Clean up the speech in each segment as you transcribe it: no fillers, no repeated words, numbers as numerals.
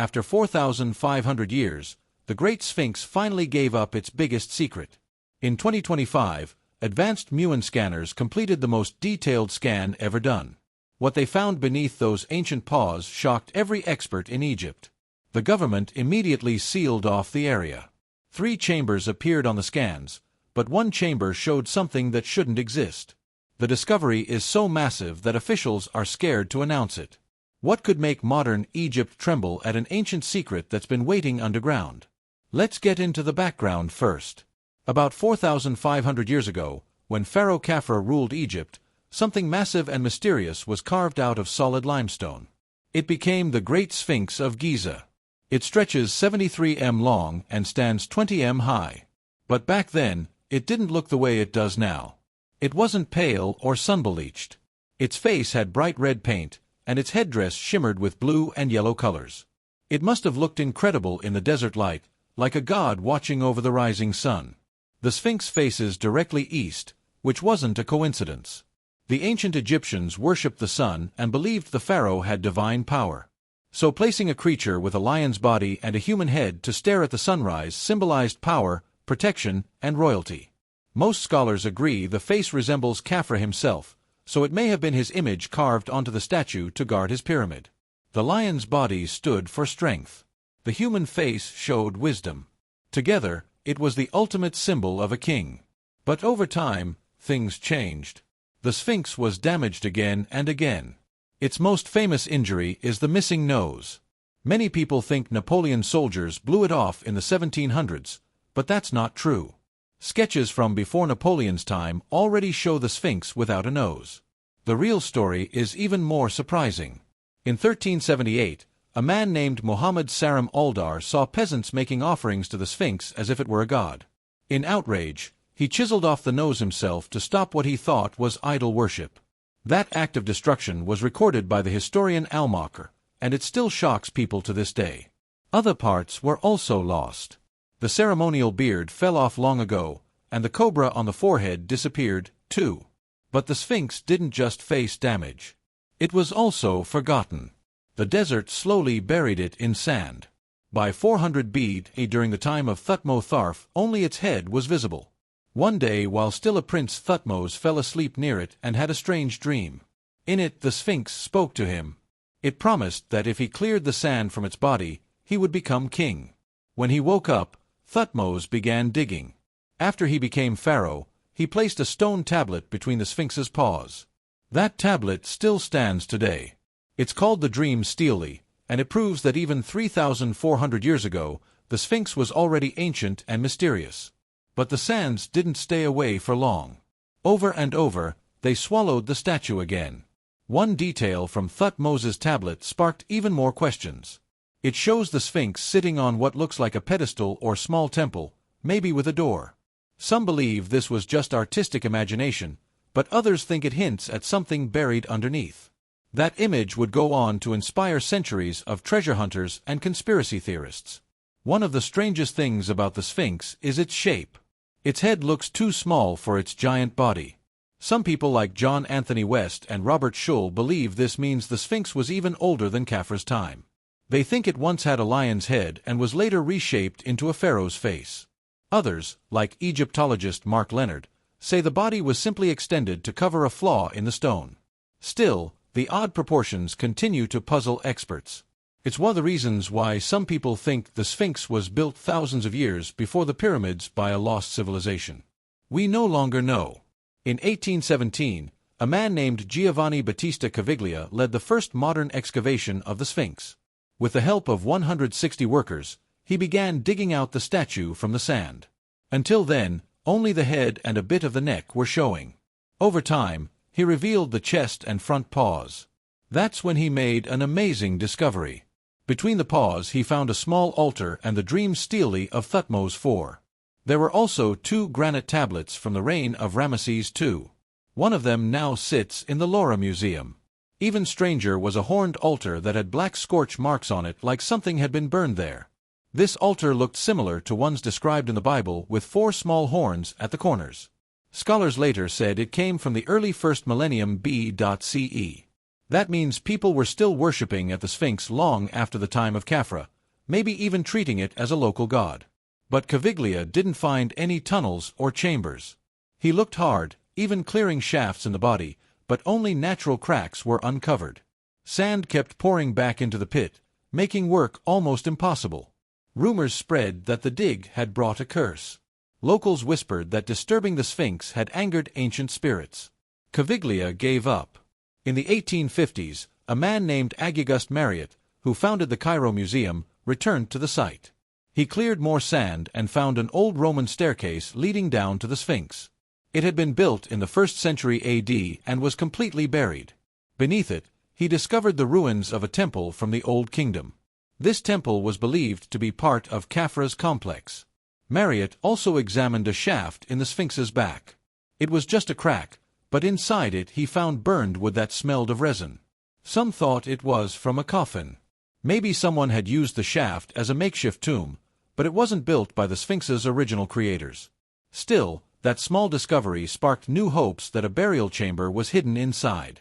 After 4,500 years, the Great Sphinx finally gave up its biggest secret. In 2025, advanced Muon scanners completed the most detailed scan ever done. What they found beneath those ancient paws shocked every expert in Egypt. The government immediately sealed off the area. 3 chambers appeared on the scans, but one chamber showed something that shouldn't exist. The discovery is so massive that officials are scared to announce it. What could make modern Egypt tremble at an ancient secret that's been waiting underground? Let's get into the background first. About 4,500 years ago, when Pharaoh Khafre ruled Egypt, something massive and mysterious was carved out of solid limestone. It became the Great Sphinx of Giza. It stretches 73 m long and stands 20 m high. But back then, it didn't look the way it does now. It wasn't pale or sun-bleached. Its face had bright red paint, and its headdress shimmered with blue and yellow colors. It must have looked incredible in the desert light, like a god watching over the rising sun. The Sphinx faces directly east, which wasn't a coincidence. The ancient Egyptians worshipped the sun and believed the pharaoh had divine power. So placing a creature with a lion's body and a human head to stare at the sunrise symbolized power, protection, and royalty. Most scholars agree the face resembles Khafre himself, so it may have been his image carved onto the statue to guard his pyramid. The lion's body stood for strength. The human face showed wisdom. Together, it was the ultimate symbol of a king. But over time, things changed. The Sphinx was damaged again and again. Its most famous injury is the missing nose. Many people think Napoleon's soldiers blew it off in the 1700s, but that's not true. Sketches from before Napoleon's time already show the Sphinx without a nose. The real story is even more surprising. In 1378, a man named Muhammad Sarim Aldar saw peasants making offerings to the Sphinx as if it were a god. In outrage, he chiseled off the nose himself to stop what he thought was idol worship. That act of destruction was recorded by the historian Almacher, and it still shocks people to this day. Other parts were also lost. The ceremonial beard fell off long ago, and the cobra on the forehead disappeared, too. But the Sphinx didn't just face damage. It was also forgotten. The desert slowly buried it in sand. By 400 BC, during the time of Thutmose Tharf, only its head was visible. One day, while still a prince, Thutmose fell asleep near it and had a strange dream. In it, the Sphinx spoke to him. It promised that if he cleared the sand from its body, he would become king. When he woke up, Thutmose began digging. After he became pharaoh, he placed a stone tablet between the Sphinx's paws. That tablet still stands today. It's called the Dream Stele, and it proves that even 3,400 years ago, the Sphinx was already ancient and mysterious. But the sands didn't stay away for long. Over and over, they swallowed the statue again. One detail from Thutmose's tablet sparked even more questions. It shows the Sphinx sitting on what looks like a pedestal or small temple, maybe with a door. Some believe this was just artistic imagination, but others think it hints at something buried underneath. That image would go on to inspire centuries of treasure hunters and conspiracy theorists. One of the strangest things about the Sphinx is its shape. Its head looks too small for its giant body. Some people like John Anthony West and Robert Schull believe this means the Sphinx was even older than Khafre's time. They think it once had a lion's head and was later reshaped into a pharaoh's face. Others, like Egyptologist Mark Leonard, say the body was simply extended to cover a flaw in the stone. Still, the odd proportions continue to puzzle experts. It's one of the reasons why some people think the Sphinx was built thousands of years before the pyramids by a lost civilization. We no longer know. In 1817, a man named Giovanni Battista Caviglia led the first modern excavation of the Sphinx. With the help of 160 workers, he began digging out the statue from the sand. Until then, only the head and a bit of the neck were showing. Over time, he revealed the chest and front paws. That's when he made an amazing discovery. Between the paws he found a small altar and the Dream Stele of Thutmose IV. There were also 2 granite tablets from the reign of Ramesses II. One of them now sits in the Laura Museum. Even stranger was a horned altar that had black scorch marks on it like something had been burned there. This altar looked similar to ones described in the Bible with 4 small horns at the corners. Scholars later said it came from the early 1st millennium BCE. That means people were still worshipping at the Sphinx long after the time of Khafra, maybe even treating it as a local god. But Caviglia didn't find any tunnels or chambers. He looked hard, even clearing shafts in the body, but only natural cracks were uncovered. Sand kept pouring back into the pit, making work almost impossible. Rumors spread that the dig had brought a curse. Locals whispered that disturbing the Sphinx had angered ancient spirits. Caviglia gave up. In the 1850s, a man named Agugust Marriott, who founded the Cairo Museum, returned to the site. He cleared more sand and found an old Roman staircase leading down to the Sphinx. It had been built in the 1st century AD and was completely buried. Beneath it, he discovered the ruins of a temple from the Old Kingdom. This temple was believed to be part of Khafra's complex. Marriott also examined a shaft in the Sphinx's back. It was just a crack, but inside it he found burned wood that smelled of resin. Some thought it was from a coffin. Maybe someone had used the shaft as a makeshift tomb, but it wasn't built by the Sphinx's original creators. Still, that small discovery sparked new hopes that a burial chamber was hidden inside.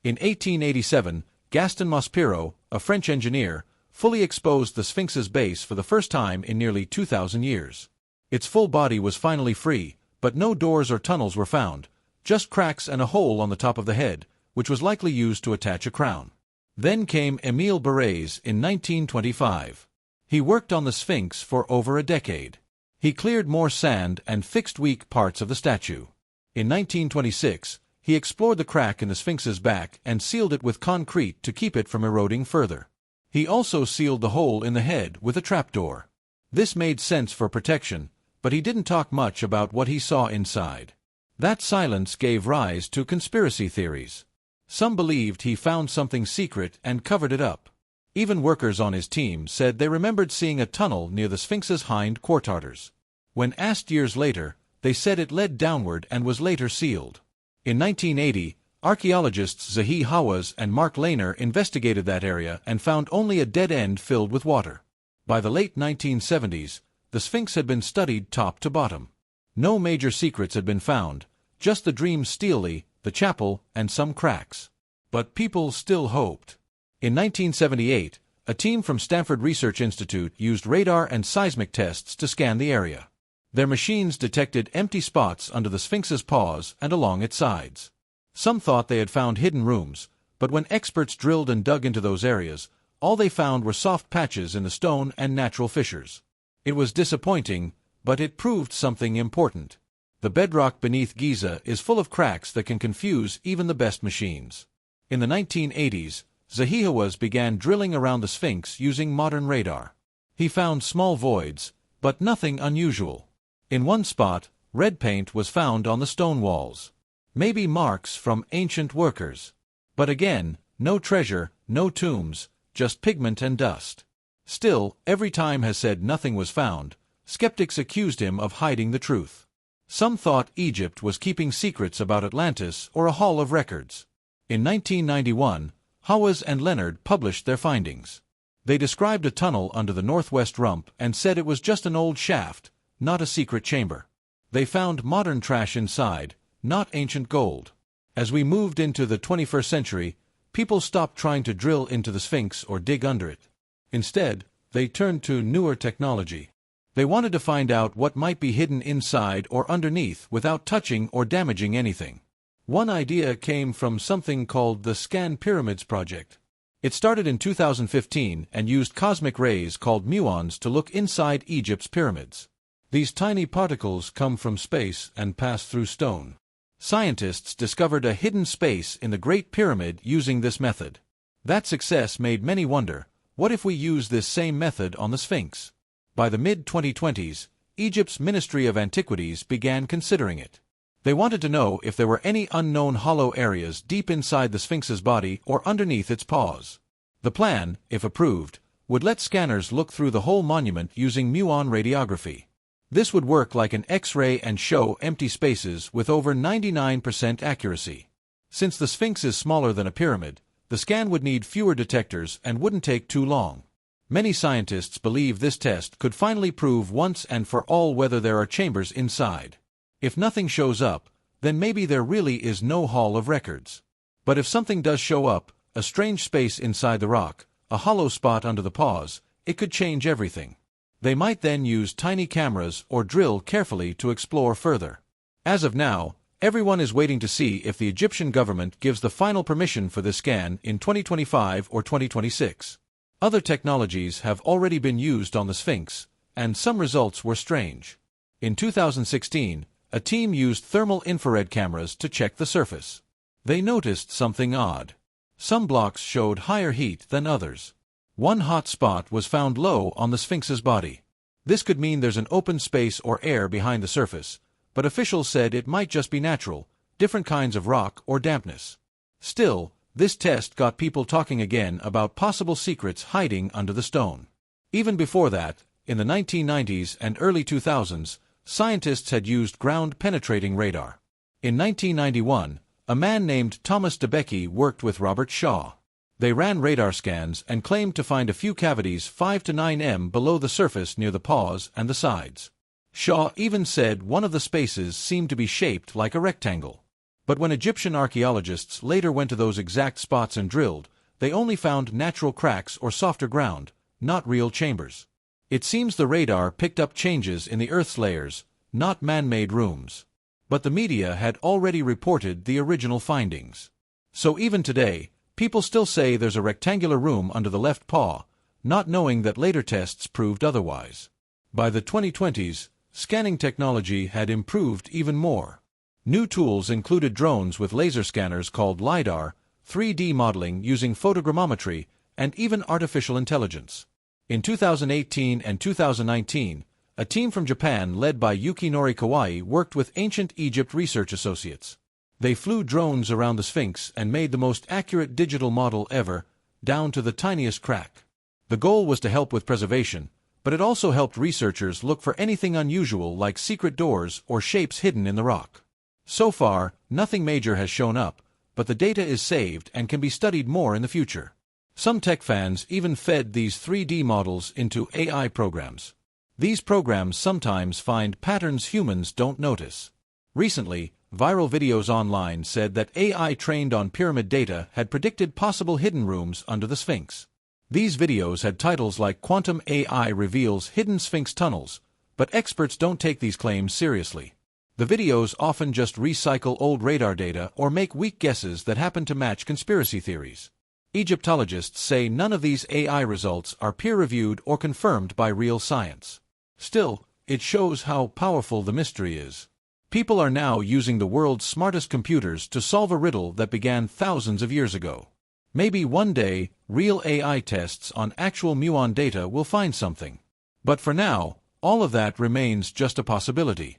In 1887, Gaston Maspero, a French engineer, fully exposed the Sphinx's base for the first time in nearly 2,000 years. Its full body was finally free, but no doors or tunnels were found, just cracks and a hole on the top of the head, which was likely used to attach a crown. Then came Émile Barrès in 1925. He worked on the Sphinx for over a decade. He cleared more sand and fixed weak parts of the statue. In 1926, he explored the crack in the Sphinx's back and sealed it with concrete to keep it from eroding further. He also sealed the hole in the head with a trapdoor. This made sense for protection, but he didn't talk much about what he saw inside. That silence gave rise to conspiracy theories. Some believed he found something secret and covered it up. Even workers on his team said they remembered seeing a tunnel near the Sphinx's hind quarters. When asked years later, they said it led downward and was later sealed. In 1980, archaeologists Zahi Hawass and Mark Lehner investigated that area and found only a dead end filled with water. By the late 1970s, the Sphinx had been studied top to bottom. No major secrets had been found, just the dream stele, the chapel, and some cracks. But people still hoped. In 1978, a team from Stanford Research Institute used radar and seismic tests to scan the area. Their machines detected empty spots under the Sphinx's paws and along its sides. Some thought they had found hidden rooms, but when experts drilled and dug into those areas, all they found were soft patches in the stone and natural fissures. It was disappointing, but it proved something important. The bedrock beneath Giza is full of cracks that can confuse even the best machines. In the 1980s, Zahi Hawass began drilling around the Sphinx using modern radar. He found small voids, but nothing unusual. In one spot, red paint was found on the stone walls. Maybe marks from ancient workers. But again, no treasure, no tombs, just pigment and dust. Still, every time has said nothing was found. Skeptics accused him of hiding the truth. Some thought Egypt was keeping secrets about Atlantis or a hall of records. In 1991, Hawass and Leonard published their findings. They described a tunnel under the northwest rump and said it was just an old shaft, not a secret chamber. They found modern trash inside, not ancient gold. As we moved into the 21st century, people stopped trying to drill into the Sphinx or dig under it. Instead, they turned to newer technology. They wanted to find out what might be hidden inside or underneath without touching or damaging anything. One idea came from something called the Scan Pyramids Project. It started in 2015 and used cosmic rays called muons to look inside Egypt's pyramids. These tiny particles come from space and pass through stone. Scientists discovered a hidden space in the Great Pyramid using this method. That success made many wonder, what if we use this same method on the Sphinx? By the mid-2020s, Egypt's Ministry of Antiquities began considering it. They wanted to know if there were any unknown hollow areas deep inside the Sphinx's body or underneath its paws. The plan, if approved, would let scanners look through the whole monument using muon radiography. This would work like an X-ray and show empty spaces with over 99% accuracy. Since the Sphinx is smaller than a pyramid, the scan would need fewer detectors and wouldn't take too long. Many scientists believe this test could finally prove once and for all whether there are chambers inside. If nothing shows up, then maybe there really is no hall of records. But if something does show up, a strange space inside the rock, a hollow spot under the paws, it could change everything. They might then use tiny cameras or drill carefully to explore further. As of now, everyone is waiting to see if the Egyptian government gives the final permission for this scan in 2025 or 2026. Other technologies have already been used on the Sphinx, and some results were strange. In 2016, a team used thermal infrared cameras to check the surface. They noticed something odd. Some blocks showed higher heat than others. One hot spot was found low on the Sphinx's body. This could mean there's an open space or air behind the surface, but officials said it might just be natural, different kinds of rock or dampness. Still, this test got people talking again about possible secrets hiding under the stone. Even before that, in the 1990s and early 2000s, scientists had used ground-penetrating radar. In 1991, a man named Thomas DeBecke worked with Robert Shaw. They ran radar scans and claimed to find a few cavities 5 to 9 m below the surface near the paws and the sides. Shaw even said one of the spaces seemed to be shaped like a rectangle. But when Egyptian archaeologists later went to those exact spots and drilled, they only found natural cracks or softer ground, not real chambers. It seems the radar picked up changes in the Earth's layers, not man-made rooms. But the media had already reported the original findings. So even today, people still say there's a rectangular room under the left paw, not knowing that later tests proved otherwise. By the 2020s, scanning technology had improved even more. New tools included drones with laser scanners called LiDAR, 3D modeling using photogrammetry, and even artificial intelligence. In 2018 and 2019, a team from Japan led by Yukinori Kawai worked with Ancient Egypt Research Associates. They flew drones around the Sphinx and made the most accurate digital model ever, down to the tiniest crack. The goal was to help with preservation, but it also helped researchers look for anything unusual like secret doors or shapes hidden in the rock. So far, nothing major has shown up, but the data is saved and can be studied more in the future. Some tech fans even fed these 3D models into AI programs. These programs sometimes find patterns humans don't notice. Recently, viral videos online said that AI trained on pyramid data had predicted possible hidden rooms under the Sphinx. These videos had titles like "Quantum AI reveals hidden Sphinx tunnels," but experts don't take these claims seriously. The videos often just recycle old radar data or make weak guesses that happen to match conspiracy theories. Egyptologists say none of these AI results are peer-reviewed or confirmed by real science. Still, it shows how powerful the mystery is. People are now using the world's smartest computers to solve a riddle that began thousands of years ago. Maybe one day, real AI tests on actual muon data will find something. But for now, all of that remains just a possibility.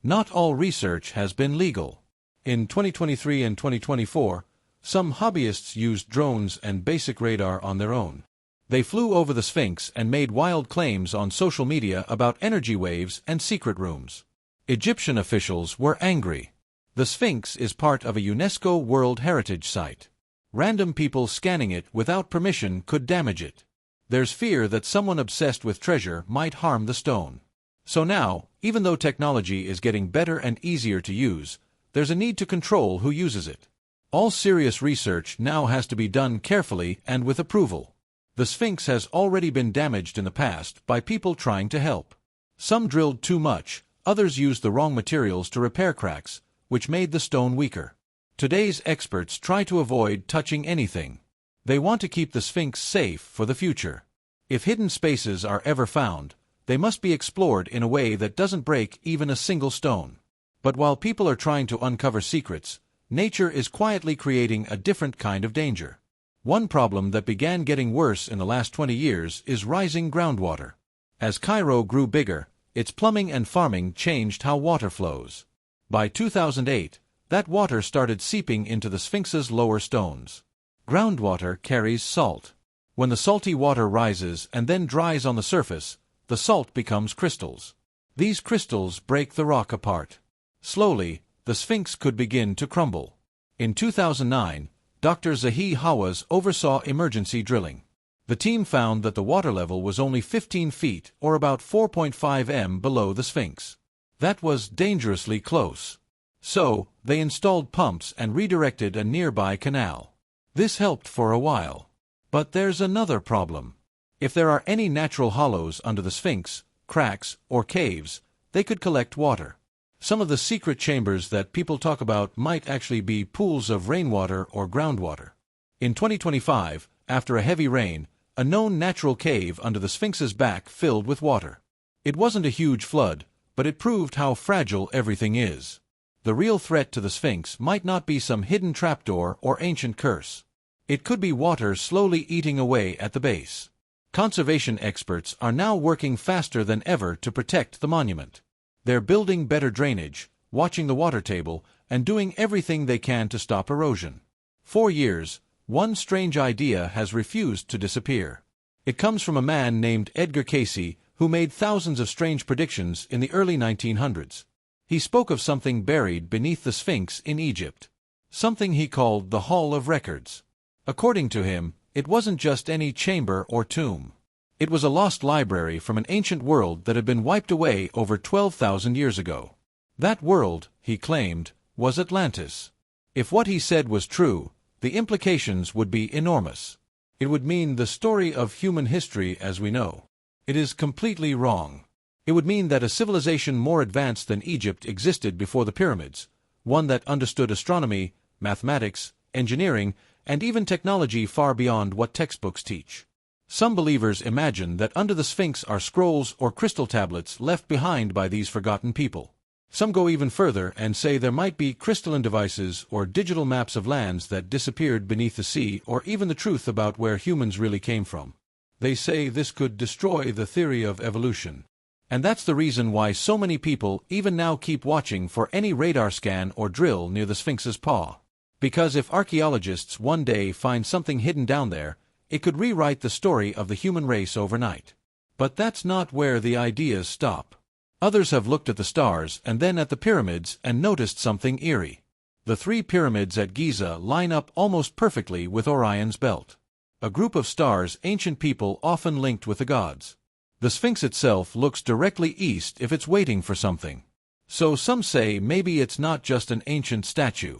Not all research has been legal. In 2023 and 2024, some hobbyists used drones and basic radar on their own. They flew over the Sphinx and made wild claims on social media about energy waves and secret rooms. Egyptian officials were angry. The Sphinx is part of a UNESCO World Heritage Site. Random people scanning it without permission could damage it. There's fear that someone obsessed with treasure might harm the stone. So now, even though technology is getting better and easier to use, there's a need to control who uses it. All serious research now has to be done carefully and with approval. The Sphinx has already been damaged in the past by people trying to help. Some drilled too much, others used the wrong materials to repair cracks, which made the stone weaker. Today's experts try to avoid touching anything. They want to keep the Sphinx safe for the future. If hidden spaces are ever found, they must be explored in a way that doesn't break even a single stone. But while people are trying to uncover secrets, nature is quietly creating a different kind of danger. One problem that began getting worse in the last 20 years is rising groundwater. As Cairo grew bigger, its plumbing and farming changed how water flows. By 2008, that water started seeping into the Sphinx's lower stones. Groundwater carries salt. When the salty water rises and then dries on the surface, the salt becomes crystals. These crystals break the rock apart. Slowly, the Sphinx could begin to crumble. In 2009, Dr. Zahi Hawass oversaw emergency drilling. The team found that the water level was only 15 feet or about 4.5 m below the Sphinx. That was dangerously close. So, they installed pumps and redirected a nearby canal. This helped for a while. But there's another problem. If there are any natural hollows under the Sphinx, cracks, or caves, they could collect water. Some of the secret chambers that people talk about might actually be pools of rainwater or groundwater. In 2025, after a heavy rain, a known natural cave under the Sphinx's back filled with water. It wasn't a huge flood, but it proved how fragile everything is. The real threat to the Sphinx might not be some hidden trapdoor or ancient curse. It could be water slowly eating away at the base. Conservation experts are now working faster than ever to protect the monument. They're building better drainage, watching the water table, and doing everything they can to stop erosion. For years, one strange idea has refused to disappear. It comes from a man named Edgar Cayce, who made thousands of strange predictions in the early 1900s. He spoke of something buried beneath the Sphinx in Egypt. Something he called the Hall of Records. According to him, it wasn't just any chamber or tomb. It was a lost library from an ancient world that had been wiped away over 12,000 years ago. That world, he claimed, was Atlantis. If what he said was true, the implications would be enormous. It would mean the story of human history as we know. It is completely wrong. It would mean that a civilization more advanced than Egypt existed before the pyramids, one that understood astronomy, mathematics, engineering, and even technology far beyond what textbooks teach. Some believers imagine that under the Sphinx are scrolls or crystal tablets left behind by these forgotten people. Some go even further and say there might be crystalline devices or digital maps of lands that disappeared beneath the sea, or even the truth about where humans really came from. They say this could destroy the theory of evolution. And that's the reason why so many people even now keep watching for any radar scan or drill near the Sphinx's paw. Because if archaeologists one day find something hidden down there, it could rewrite the story of the human race overnight. But that's not where the ideas stop. Others have looked at the stars and then at the pyramids and noticed something eerie. The 3 pyramids at Giza line up almost perfectly with Orion's belt, a group of stars ancient people often linked with the gods. The Sphinx itself looks directly east if it's waiting for something. So some say maybe it's not just an ancient statue.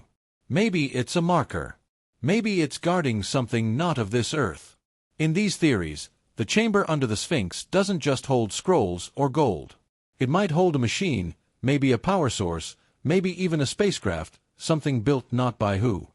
Maybe it's a marker. Maybe it's guarding something not of this earth. In these theories, the chamber under the Sphinx doesn't just hold scrolls or gold. It might hold a machine, maybe a power source, maybe even a spacecraft, something built not by who.